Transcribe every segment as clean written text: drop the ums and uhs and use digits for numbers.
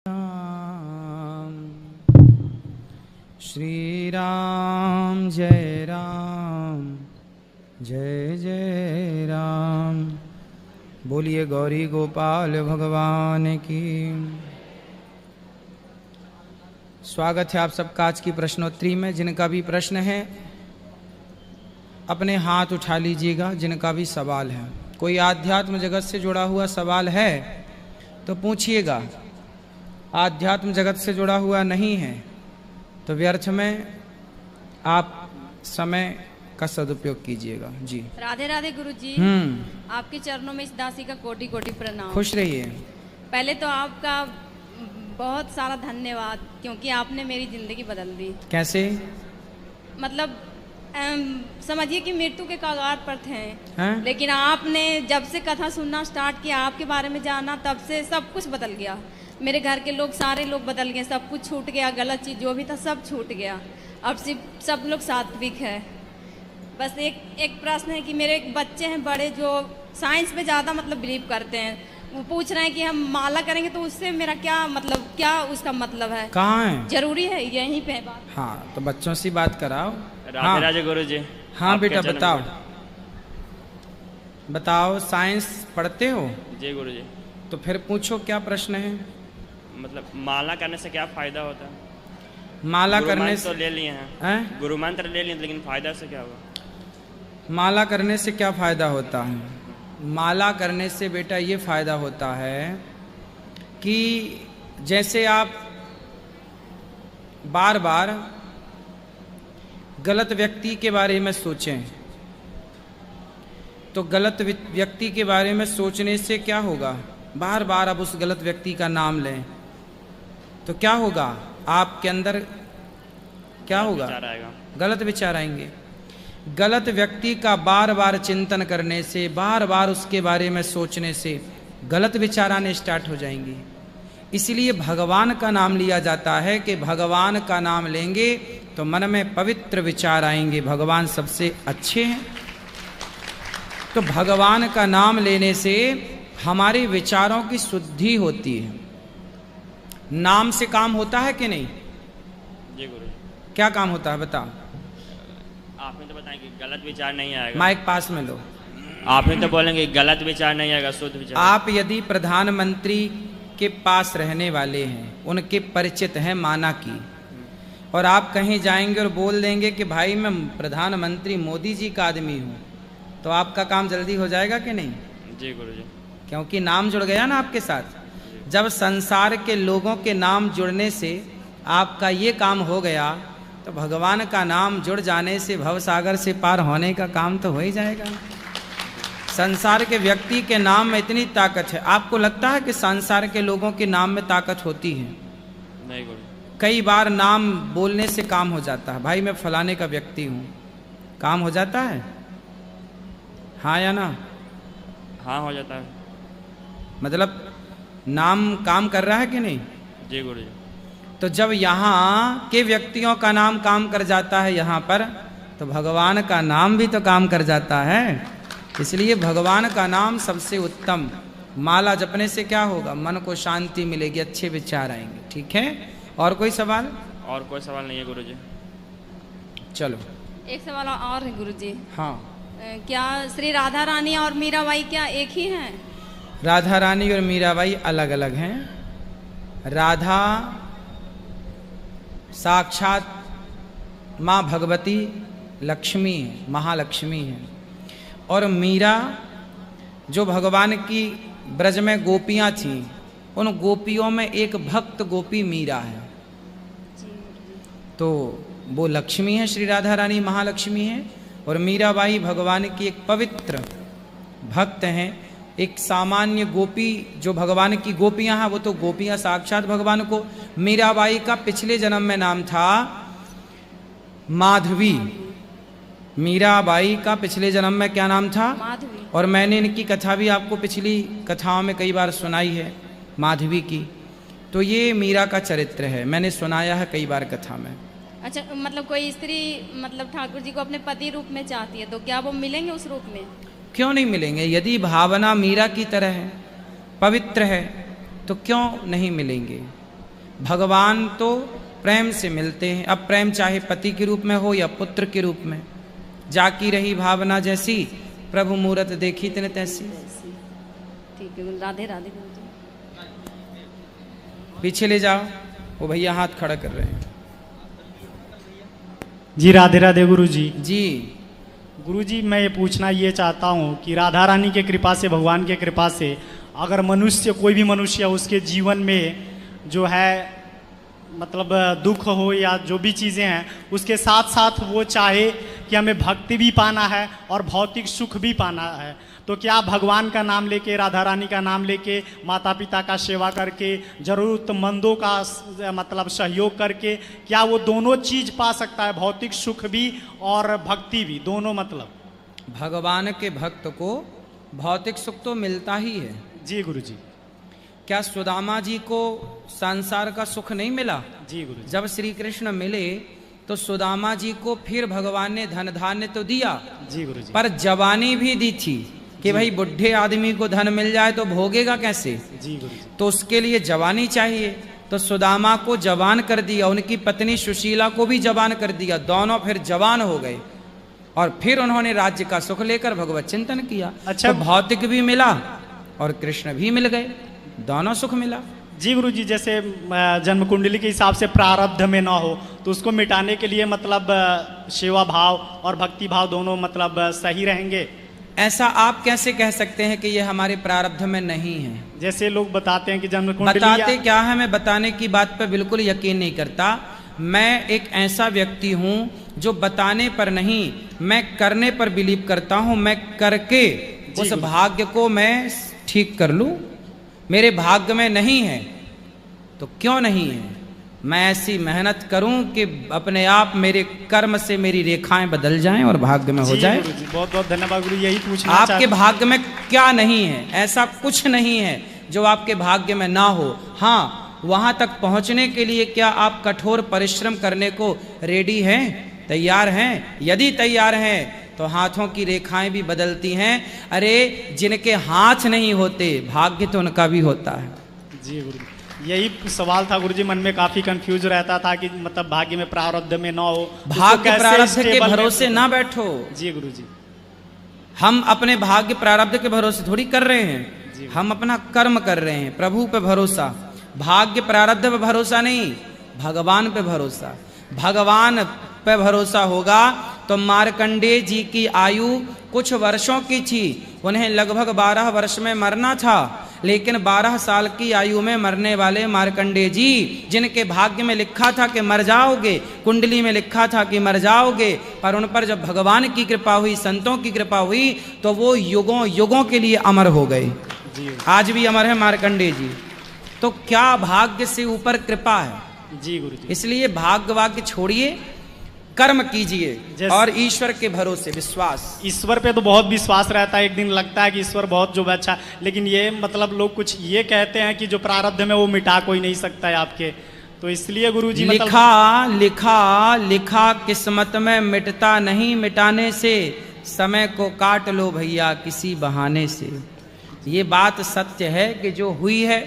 राम श्री राम जय जय राम। बोलिए गौरी गोपाल भगवान की। स्वागत है आप सबका आज की प्रश्नोत्तरी में। जिनका भी प्रश्न है अपने हाथ उठा लीजिएगा, जिनका भी सवाल है। कोई आध्यात्म जगत से जुड़ा हुआ सवाल है तो पूछिएगा, आध्यात्म जगत से जुड़ा हुआ नहीं है तो व्यर्थ में आप समय का सदुपयोग कीजिएगा। जी राधे राधे गुरु जी। आपके चरणों में इस दासी का कोटि कोटि प्रणाम। खुश रहिए। पहले तो आपका बहुत सारा धन्यवाद, क्योंकि आपने मेरी जिंदगी बदल दी। कैसे? मतलब समझिए कि मृत्यु के कगार पर थे हैं? लेकिन आपने जब से कथा सुनना स्टार्ट किया, आपके बारे में जाना, तब से सब कुछ बदल गया। मेरे घर के लोग, सारे लोग बदल गए, सब कुछ छूट गया, गलत चीज़ जो भी था सब छूट गया। अब सिर्फ सब लोग सात्विक है। बस एक प्रश्न है कि मेरे एक बच्चे हैं बड़े जो साइंस में ज़्यादा मतलब बिलीव करते हैं। वो पूछ रहे हैं कि हम माला करेंगे तो उससे मेरा क्या मतलब, क्या उसका मतलब है? कहाँ है? जरूरी है यहीं पे बात? हाँ, तो बच्चों से बात कराओ। राधे राधे गुरु जी। हाँ बेटा बताओ, बताओ साइंस पढ़ते हो? जी गुरु जी। तो फिर पूछो क्या प्रश्न है। मतलब माला करने से क्या फायदा होता है? माला करने से तो ले लिए हैं, गुरु मंत्र ले लिए, लेकिन फायदा से क्या होगा? माला करने से क्या फायदा होता है? माला करने से बेटा ये फायदा होता है कि जैसे आप बार बार गलत व्यक्ति के बारे में सोचें, तो गलत व्यक्ति के बारे में सोचने से क्या होगा? बार बार आप उस गलत व्यक्ति का नाम लें तो क्या होगा? आपके अंदर क्या होगा? गलत विचार आएंगे। गलत व्यक्ति का बार बार चिंतन करने से, बार बार उसके बारे में सोचने से गलत विचार आने स्टार्ट हो जाएंगे। इसलिए भगवान का नाम लिया जाता है कि भगवान का नाम लेंगे तो मन में पवित्र विचार आएंगे। भगवान सबसे अच्छे हैं, तो भगवान का नाम लेने से हमारे विचारों की शुद्धि होती है। नाम से काम होता है कि नहीं? जी गुरु जी। क्या काम होता है बताओ? आपने तो बताया कि गलत विचार नहीं आएगा। माइक पास में लो। आपने तो बोलेंगे गलत विचार नहीं आएगा, शुद्ध विचार। आप यदि प्रधानमंत्री के पास रहने वाले हैं, उनके परिचित हैं माना की, और आप कहीं जाएंगे और बोल देंगे कि भाई मैं प्रधानमंत्री मोदी जी का आदमी हूँ, तो आपका काम जल्दी हो जाएगा कि नहीं? जी गुरु जी। क्योंकि नाम जुड़ गया ना आपके साथ। जब संसार के लोगों के नाम जुड़ने से आपका ये काम हो गया, तो भगवान का नाम जुड़ जाने से भवसागर से पार होने का काम तो हो ही जाएगा। संसार के व्यक्ति के नाम में इतनी ताकत है। आपको लगता है कि संसार के लोगों के नाम में ताकत होती है? नहीं गुरु। कई बार नाम बोलने से काम हो जाता है। भाई मैं फलाने का व्यक्ति हूँ, काम हो जाता है? हाँ या ना? हाँ हो जाता है। मतलब नाम काम कर रहा है कि नहीं? जी गुरु जी। तो जब यहाँ के व्यक्तियों का नाम काम कर जाता है यहाँ पर, तो भगवान का नाम भी तो काम कर जाता है। इसलिए भगवान का नाम सबसे उत्तम। माला जपने से क्या होगा? मन को शांति मिलेगी, अच्छे विचार आएंगे। ठीक है, और कोई सवाल? और कोई सवाल नहीं है गुरु जी। चलो एक सवाल और है गुरु जी। हाँ। क्या श्री राधा रानी और मीराबाई क्या एक ही हैं? राधा रानी और मीराबाई अलग अलग हैं। राधा साक्षात माँ भगवती लक्ष्मी है, महालक्ष्मी है, और मीरा जो भगवान की ब्रज में गोपियाँ थीं, उन गोपियों में एक भक्त गोपी मीरा है। तो वो लक्ष्मी है, श्री राधा रानी महालक्ष्मी है, और मीराबाई भगवान की एक पवित्र भक्त हैं। एक सामान्य गोपी जो भगवान की गोपियां हैं, वो तो गोपियां साक्षात भगवान को। मीराबाई का पिछले जन्म में नाम था माधवी। मीराबाई का पिछले जन्म में क्या नाम था? माधवी। और मैंने इनकी कथा भी आपको पिछली कथाओं में कई बार सुनाई है, माधवी की। तो ये मीरा का चरित्र है, मैंने सुनाया है कई बार कथा में। अच्छा, मतलब कोई स्त्री मतलब ठाकुर जी को अपने पति रूप में चाहती है तो क्या वो मिलेंगे उस रूप में? क्यों नहीं मिलेंगे? यदि भावना मीरा की तरह है, पवित्र है, तो क्यों नहीं मिलेंगे? भगवान तो प्रेम से मिलते हैं। अब प्रेम चाहे पति के रूप में हो या पुत्र के रूप में, जाकी रही भावना जैसी, प्रभु मूरत देखी तने तैसी। ठीक है, राधे राधे गुरुजी। पीछे ले जाओ, वो भैया हाथ खड़ा कर रहे हैं। जी राधे राधे गुरुजी। जी गुरुजी, मैं ये पूछना ये चाहता हूँ कि राधा रानी के कृपा से, भगवान के कृपा से, अगर मनुष्य, कोई भी मनुष्य उसके जीवन में जो है मतलब दुख हो या जो भी चीज़ें हैं, उसके साथ साथ वो चाहे कि हमें भक्ति भी पाना है और भौतिक सुख भी पाना है, तो क्या भगवान का नाम लेके, राधा रानी का नाम लेके, माता पिता का सेवा करके, ज़रूरतमंदों का मतलब सहयोग करके, क्या वो दोनों चीज़ पा सकता है, भौतिक सुख भी और भक्ति भी, दोनों? मतलब भगवान के भक्त को भौतिक सुख तो मिलता ही है। जी गुरुजी। क्या सुदामा जी को संसार का सुख नहीं मिला? जी गुरुजी। जब श्री कृष्ण मिले तो सुदामा जी को फिर भगवान ने धन धान्य तो दिया, जी गुरुजी, पर जवानी भी दी थी कि भाई बुढ़े आदमी को धन मिल जाए तो भोगेगा कैसे? जी गुरुजी। तो उसके लिए जवानी चाहिए, तो सुदामा को जवान कर दिया, उनकी पत्नी सुशीला को भी जवान कर दिया, दोनों फिर जवान हो गए और फिर उन्होंने राज्य का सुख लेकर भगवत चिंतन किया। अच्छा, तो भौतिक भी मिला और कृष्ण भी मिल गए, दोनों सुख मिला। जी गुरुजी, जैसे जन्म कुंडली के हिसाब से प्रारब्ध में ना हो तो उसको मिटाने के लिए मतलब सेवा भाव और भक्ति भाव दोनों मतलब सही रहेंगे। ऐसा आप कैसे कह सकते हैं कि ये हमारे प्रारब्ध में नहीं है? जैसे लोग बताते हैं कि जन्म कुंडली बताते क्या है, मैं बताने की बात पर बिल्कुल यकीन नहीं करता। मैं एक ऐसा व्यक्ति हूँ जो बताने पर नहीं, मैं करने पर बिलीव करता हूँ। मैं करके उस भाग्य को मैं ठीक कर लूँ। मेरे भाग्य में नहीं है तो क्यों नहीं है, मैं ऐसी मेहनत करूं कि अपने आप मेरे कर्म से मेरी रेखाएं बदल जाएं और भाग्य में हो जाए। बहुत बहुत धन्यवाद गुरु, यही पूछना आपके भाग्य में क्या नहीं है? ऐसा कुछ नहीं है जो आपके भाग्य में ना हो। हाँ, वहां तक पहुंचने के लिए क्या आप कठोर परिश्रम करने को रेडी हैं, तैयार हैं? यदि तैयार हैं तो हाथों की रेखाएं भी बदलती हैं। अरे जिनके हाथ नहीं होते भाग्य तो उनका भी होता है। जी गुरु, यही सवाल था गुरुजी, मन में काफी कंफ्यूज रहता था कि मतलब भाग्य में प्रारब्ध में ना हो, भाग्य प्रारब्ध के भरोसे ना बैठो। जी गुरुजी, हम अपने भाग्य प्रारब्ध के भरोसे थोड़ी कर रहे हैं, हम अपना कर्म कर रहे हैं। प्रभु पे भरोसा, भाग्य प्रारब्ध पे भरोसा नहीं, भगवान पे भरोसा। भगवान पे भरोसा होगा तो मार्कंडेय जी की आयु कुछ वर्षों की थी, उन्हें लगभग 12 वर्ष में मरना था, लेकिन 12 साल की आयु में मरने वाले मार्कंडेय जी, जिनके भाग्य में लिखा था कि मर जाओगे, कुंडली में लिखा था कि मर जाओगे, पर उन पर जब भगवान की कृपा हुई, संतों की कृपा हुई, तो वो युगों युगों के लिए अमर हो गए। आज भी अमर है मार्कंडेय जी। तो क्या भाग्य से ऊपर कृपा है? जी गुरु जी। इसलिए भाग्य वाग्य छोड़िए, कर्म कीजिए और ईश्वर के भरोसे विश्वास। ईश्वर पे तो बहुत विश्वास रहता है, एक दिन लगता है कि ईश्वर बहुत जो अच्छा, लेकिन ये मतलब लोग कुछ ये कहते हैं कि जो प्रारब्ध में वो मिटा कोई नहीं सकता है आपके, तो इसलिए गुरुजी लिखा लिखा लिखा किस्मत में मिटता नहीं, मिटाने से समय को काट लो भैया किसी बहाने से। ये बात सत्य है कि जो हुई है,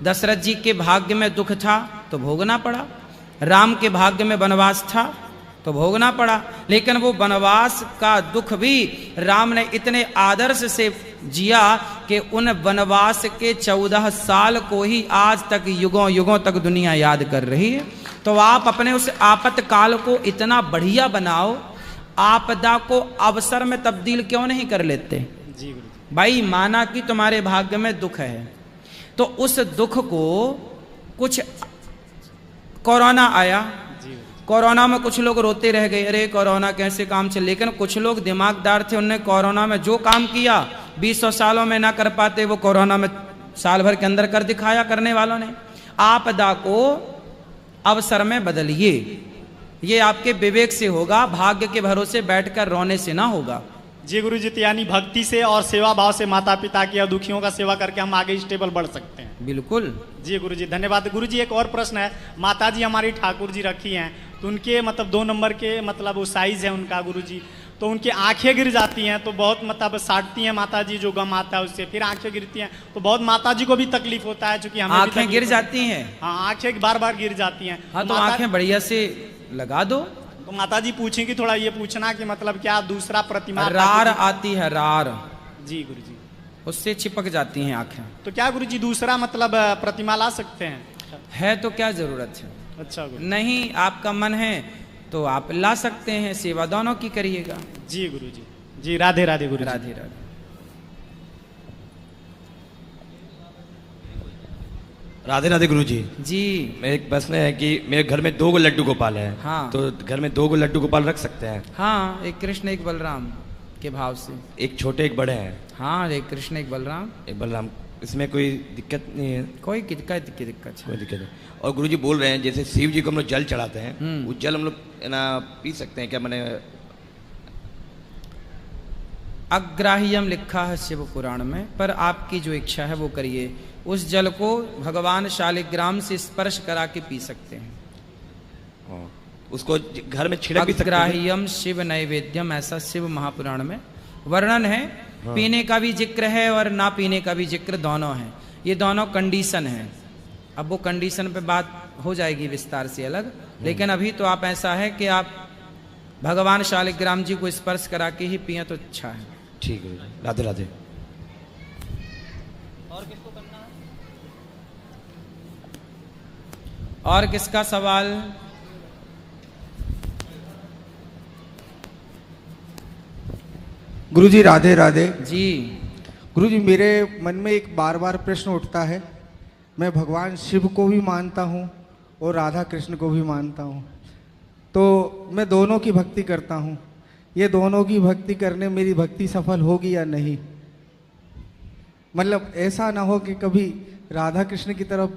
दशरथ जी के भाग्य में दुख था तो भोगना पड़ा, राम के भाग्य में वनवास था तो भोगना पड़ा, लेकिन वो वनवास का दुख भी राम ने इतने आदर्श से जिया कि उन वनवास के 14 साल को ही आज तक युगों युगों तक दुनिया याद कर रही है। तो आप अपने उस आपत्काल को इतना बढ़िया बनाओ, आपदा को अवसर में तब्दील क्यों नहीं कर लेते? जी भाई, माना कि तुम्हारे भाग्य में दुख है, तो उस दुख को कुछ कोरोना आया, कोरोना में कुछ लोग रोते रह गए, अरे कोरोना कैसे काम चले, लेकिन कुछ लोग दिमागदार थे, उन्होंने कोरोना में जो काम किया 200 सालों में ना कर पाते, वो कोरोना में साल भर के अंदर कर दिखाया करने वालों ने। आपदा को अवसर में बदलिए, ये आपके विवेक से होगा, भाग्य के भरोसे बैठकर रोने से ना होगा। जी गुरु जी, यानी भक्ति से और सेवा भाव से माता पिता की और दुखियों का सेवा करके हम आगे स्टेबल बढ़ सकते हैं। बिल्कुल जी गुरु जी, धन्यवाद। गुरु जी, एक और प्रश्न है, माता जी हमारी ठाकुर जी रखी हैं, तो उनके मतलब 2 नंबर के मतलब वो साइज है उनका गुरु जी, तो उनकी आंखें गिर जाती हैं, तो बहुत मतलब साटती हैं माता जी, जो गम आता है उससे, फिर आंखें गिरती हैं तो बहुत माता जी को भी तकलीफ होता है, क्योंकि हमें आंखें गिर जाती हैं। हाँ, आंखें बार बार गिर जाती हैं। हाँ तो आंखें बढ़िया से लगा दो। तो माता जी पूछेंगी थोड़ा ये पूछना कि मतलब क्या दूसरा प्रतिमा रार आती है, रार जी गुरु जी, उससे चिपक जाती हैं आंखें। तो क्या गुरु जी दूसरा मतलब प्रतिमा ला सकते हैं? है तो क्या जरूरत है? अच्छा गुरु। नहीं आपका मन है तो आप ला सकते हैं, सेवा दोनों की करिएगा। जी गुरु जी। जी राधे राधे गुरु। राधे राधे। राधे राधे गुरु जी। जी मेरे एक प्रश्न है कि मेरे घर में 2 लड्डू गोपाल हैं। हाँ। तो घर में 2 लड्डू गोपाल रख सकते हैं? हाँ, एक कृष्ण एक बलराम के भाव से। एक छोटे एक बड़े हैं? हाँ, एक कृष्ण एक बलराम। एक बलराम। इसमें कोई दिक्कत नहीं है? कोई दिक्कत कोई दिक्कत नहीं। और गुरुजी बोल रहे हैं जैसे शिव जी को हम लोग जल चढ़ाते हैं, वो जल हम लोग ना पी सकते हैं क्या? मैंने अग्राह्यम लिखा है शिव पुराण में, पर आपकी जो इच्छा है वो करिए। उस जल को भगवान शालिग्राम से स्पर्श करा के पी सकते हैं। उसको घर में छिड़क भी सकते हैं? अग्राह्यम शिव नैवेद्यम, ऐसा शिव महापुराण में वर्णन है। हाँ। पीने का भी जिक्र है और ना पीने का भी जिक्र, दोनों है। ये दोनों कंडीशन है। अब वो कंडीशन पे बात हो जाएगी विस्तार से अलग, लेकिन अभी तो आप ऐसा है कि आप भगवान शालिग्राम जी को स्पर्श करा के ही पिए तो अच्छा है। ठीक है, राधे राधे। और किसको करना है? और किसका सवाल? गुरुजी राधे राधे। जी गुरुजी, मेरे मन में एक बार बार प्रश्न उठता है। मैं भगवान शिव को भी मानता हूँ और राधा कृष्ण को भी मानता हूँ, तो मैं दोनों की भक्ति करता हूँ। ये दोनों की भक्ति करने मेरी भक्ति सफल होगी या नहीं? मतलब ऐसा ना हो कि कभी राधा कृष्ण की तरफ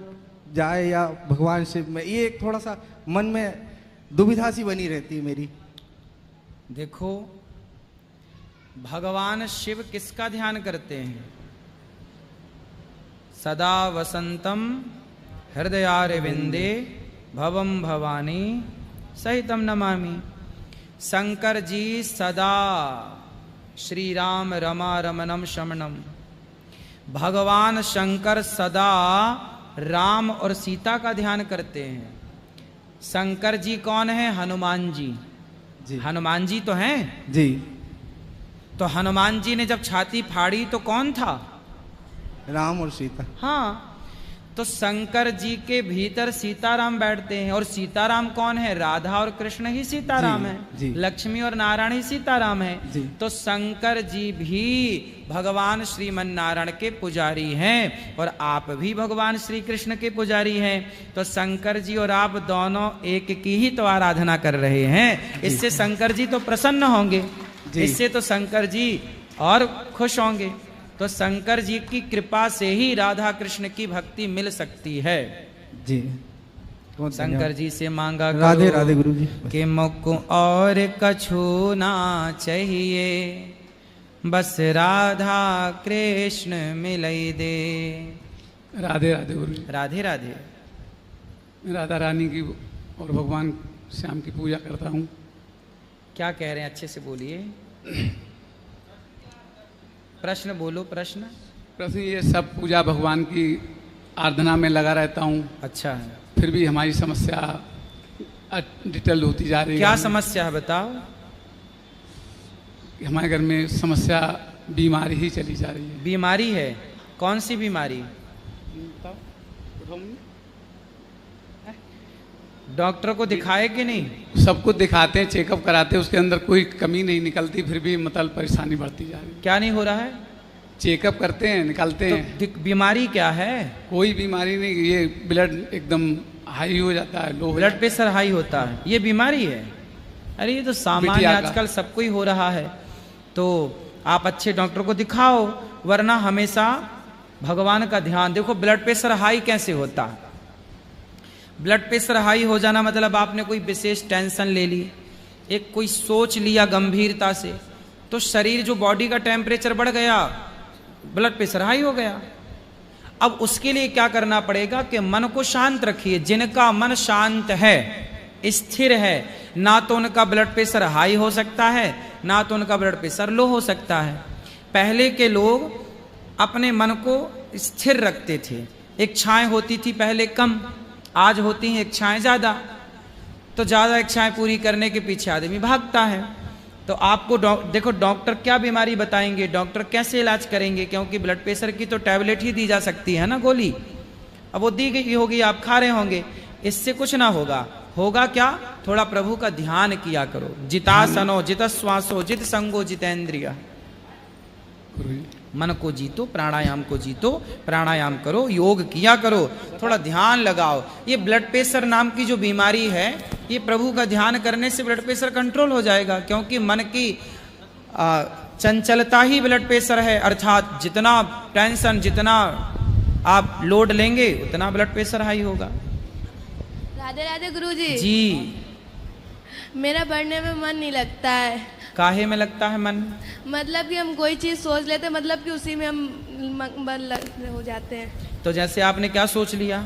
जाए या भगवान शिव में, ये एक थोड़ा सा मन में दुविधा सी बनी रहती है मेरी। देखो, भगवान शिव किसका ध्यान करते हैं? सदा वसंतम हृदयारविंदे भवम भवानी सहितम नमामि। शंकर जी सदा श्री राम रमा रमणम शमनम। भगवान शंकर सदा राम और सीता का ध्यान करते हैं। शंकर जी कौन है? हनुमान जी। हनुमान जी तो हैं जी। तो हनुमान जी ने जब छाती फाड़ी तो कौन था? राम और सीता। हाँ, तो शंकर जी के भीतर सीताराम बैठते हैं। और सीताराम कौन है? राधा और कृष्ण ही सीताराम है। लक्ष्मी और नारायण ही सीताराम है। तो शंकर जी भी भगवान श्रीमन नारायण के पुजारी हैं और आप भी भगवान श्री कृष्ण के पुजारी हैं। तो शंकर जी और आप दोनों एक की ही तो आराधना कर रहे हैं। इससे शंकर जी तो प्रसन्न होंगे, इससे तो शंकर जी और खुश होंगे। तो शंकर जी की कृपा से ही राधा कृष्ण की भक्ति मिल सकती है। जी, शंकर जी से मांगा राधे राधे गुरु जी कि मुझको और कछु ना चाहिए, बस राधा कृष्ण मिलई दे। राधे राधे गुरु जी। राधे राधे। राधा रानी की और भगवान श्याम की पूजा करता हूँ। क्या कह रहे हैं? अच्छे से बोलिए। प्रश्न बोलो। प्रश्न ये सब पूजा भगवान की आराधना में लगा रहता हूँ। अच्छा है। फिर भी हमारी समस्या डिटेल होती जा रही है। क्या समस्या है बताओ? हमारे घर में समस्या बीमारी ही चली जा रही है। बीमारी है? कौन सी बीमारी? डॉक्टर को दिखाए कि नहीं? सबको दिखाते हैं, चेकअप कराते हैं, उसके अंदर कोई कमी नहीं निकलती, फिर भी मतलब परेशानी बढ़ती जा रही है। क्या नहीं हो रहा है? चेकअप करते हैं, निकालते हैं। तो बीमारी क्या है? कोई बीमारी नहीं, ये ब्लड एकदम हाई हो जाता है, लो। ब्लड प्रेशर हाई होता है, ये बीमारी है? अरे ये तो सामान्य आजकल सबको ही हो रहा है। तो आप अच्छे डॉक्टर को दिखाओ, वरना हमेशा भगवान का ध्यान। देखो, ब्लड प्रेशर हाई कैसे होता है? ब्लड प्रेशर हाई हो जाना मतलब आपने कोई विशेष टेंशन ले ली, एक कोई सोच लिया गंभीरता से, तो शरीर जो बॉडी का टेम्परेचर बढ़ गया, ब्लड प्रेशर हाई हो गया। अब उसके लिए क्या करना पड़ेगा कि मन को शांत रखिए। जिनका मन शांत है, स्थिर है, ना तो उनका ब्लड प्रेशर हाई हो सकता है, ना तो उनका ब्लड प्रेशर लो हो सकता है। पहले के लोग अपने मन को स्थिर रखते थे, इच्छाएं होती थी पहले कम, आज होती हैं इच्छाएं ज़्यादा। तो ज़्यादा इच्छाएं पूरी करने के पीछे आदमी भागता है। तो आपको देखो डॉक्टर क्या बीमारी बताएंगे, डॉक्टर कैसे इलाज करेंगे, क्योंकि ब्लड प्रेशर की तो टैबलेट ही दी जा सकती है ना, गोली। अब वो दी गई होगी, आप खा रहे होंगे, इससे कुछ ना होगा। होगा क्या, थोड़ा प्रभु का ध्यान किया करो। जितासनो जित श्वासो जित संगो जितेंद्रिय, मन को जीतो, प्राणायाम को जीतो, प्राणायाम करो, योग किया करो, थोड़ा ध्यान लगाओ। ये ब्लड प्रेशर नाम की जो बीमारी है, ये प्रभु का ध्यान करने से ब्लड प्रेशर कंट्रोल हो जाएगा, क्योंकि मन की चंचलता ही ब्लड प्रेशर है। अर्थात जितना टेंशन, जितना आप लोड लेंगे उतना ब्लड प्रेशर हाई होगा। राधे राधे गुरुजी। जी, मेरा पढ़ने में मन नहीं लगता है। काहे में लगता है मन? मतलब कि हम कोई चीज सोच लेते, मतलब कि उसी में हम हो जाते हैं। तो जैसे आपने क्या सोच लिया?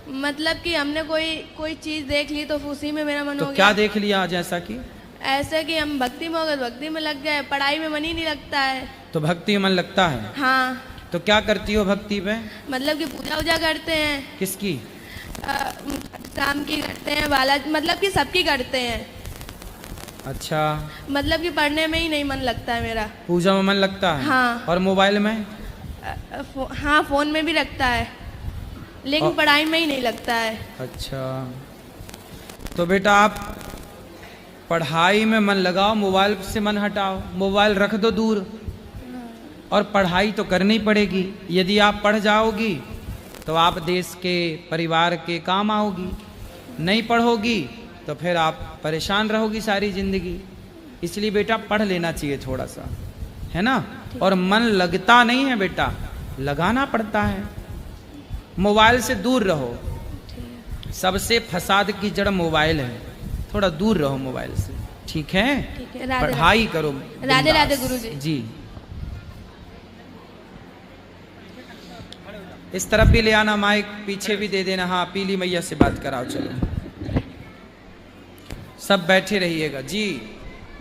मतलब कि हमने कोई चीज देख ली तो उसी में मेरा मन तो हो गया। क्या देख लिया? जैसा कि ऐसे कि हम भक्ति में हो गए, भक्ति में लग गए, पढ़ाई में मन ही नहीं लगता है। तो भक्ति में मन लगता है? हाँ। तो क्या करती हो भक्ति में? मतलब कि पूजा वूजा करते हैं। किसकी? शाम की करते हैं, बाला, मतलब कि सबकी करते हैं। अच्छा, मतलब कि पढ़ने में ही नहीं मन लगता है मेरा। पूजा में मन लगता है? हाँ। और मोबाइल में? हाँ, फोन में भी लगता है, लेकिन पढ़ाई में ही नहीं लगता है। अच्छा, तो बेटा आप पढ़ाई में मन लगाओ, मोबाइल से मन हटाओ, मोबाइल रख दो दूर, और पढ़ाई तो करनी पड़ेगी। यदि आप पढ़ जाओगी तो आप देश के, परिवार के काम आओगी, नहीं पढ़ोगी तो फिर आप परेशान रहोगी सारी जिंदगी। इसलिए बेटा पढ़ लेना चाहिए थोड़ा सा, है ना। और मन लगता नहीं है बेटा, लगाना पड़ता है। मोबाइल से दूर रहो, सबसे फसाद की जड़ मोबाइल है, थोड़ा दूर रहो मोबाइल से, ठीक है? ठीक है, पढ़ाई करो। राधे राधे गुरुजी। जी, इस तरफ भी ले आना माइक, पीछे भी दे देना। हाँ, पीली मैया से बात कराओ, चलो सब बैठे रहिएगा। जी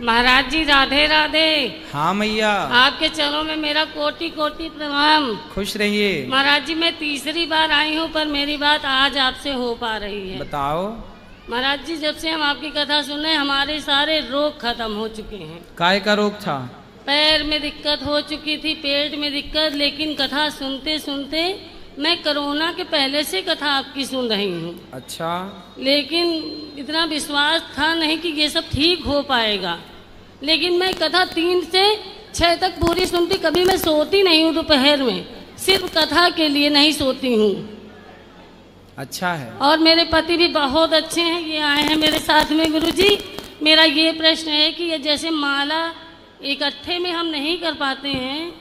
महाराज जी, राधे राधे। हाँ मैया, आपके चरणों में मेरा कोटि कोटि प्रणाम। खुश रहिए। महाराज जी, मैं तीसरी बार आई हूँ, पर मेरी बात आज आपसे हो पा रही है। बताओ। महाराज जी, जब से हम आपकी कथा सुन रहे हैं, हमारे सारे रोग खत्म हो चुके हैं। काय का रोग था? पैर में दिक्कत हो चुकी थी, पेट में दिक्कत, लेकिन कथा सुनते सुनते मैं कोरोना के पहले से कथा आपकी सुन रही हूँ। अच्छा। लेकिन इतना विश्वास था नहीं कि ये सब ठीक हो पाएगा। लेकिन मैं कथा 3 से 6 तक पूरी सुनती, कभी मैं सोती नहीं हूँ दोपहर में, सिर्फ कथा के लिए नहीं सोती हूँ। अच्छा है। और मेरे पति भी बहुत अच्छे हैं, ये आए हैं मेरे साथ में। गुरुजी, मेरा ये प्रश्न है कि ये जैसे माला इकट्ठे में हम नहीं कर पाते हैं,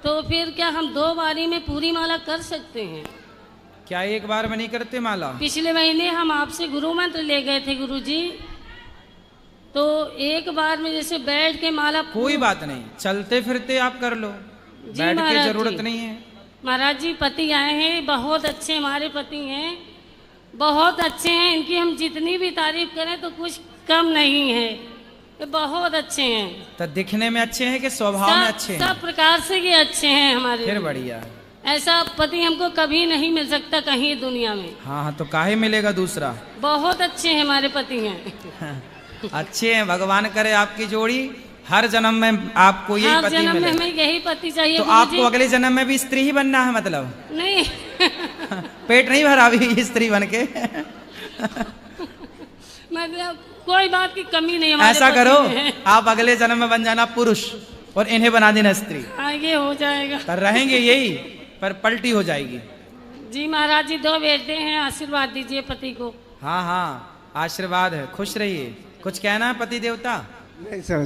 तो फिर क्या हम 2 बारी में पूरी माला कर सकते हैं? क्या एक बार में नहीं करते माला? पिछले महीने हम आपसे गुरु मंत्र ले गए थे गुरुजी, तो एक बार में जैसे बैठ के माला। कोई बात नहीं, चलते फिरते आप कर लो, बैठ के जरूरत नहीं है। महाराज जी, पति आए हैं, बहुत अच्छे हमारे पति हैं, बहुत अच्छे हैं। इनकी हम जितनी भी तारीफ करें तो कुछ कम नहीं है, ये बहुत अच्छे हैं। तो दिखने में अच्छे हैं कि स्वभाव में अच्छे हैं? सब प्रकार से ये अच्छे हैं हमारे। फिर बढ़िया। ऐसा पति हमको कभी नहीं मिल सकता कहीं दुनिया में। हाँ हाँ, तो काहे मिलेगा दूसरा? बहुत अच्छे हैं हमारे पति हैं। अच्छे हैं, भगवान करे आपकी जोड़ी हर जन्म में आपको यही पति मिले। हमें यही पति चाहिए। तो आपको अगले जन्म में भी स्त्री ही बनना है मतलब? नहीं। पेट नहीं भरा अभी स्त्री बन के? मतलब कोई बात की कमी नहीं हमारे। ऐसा करो, आप अगले जन्म में बन जाना पुरुष और इन्हें बना देना स्त्री। आगे हो जाएगा। पर रहेंगे यही, पर पलटी हो जाएगी। जी महाराज जी, 2 बेटे हैं, आशीर्वाद दीजिए पति को। हाँ हाँ, आशीर्वाद है, खुश रहिए। कुछ कहना है पति देवता? नहीं सर।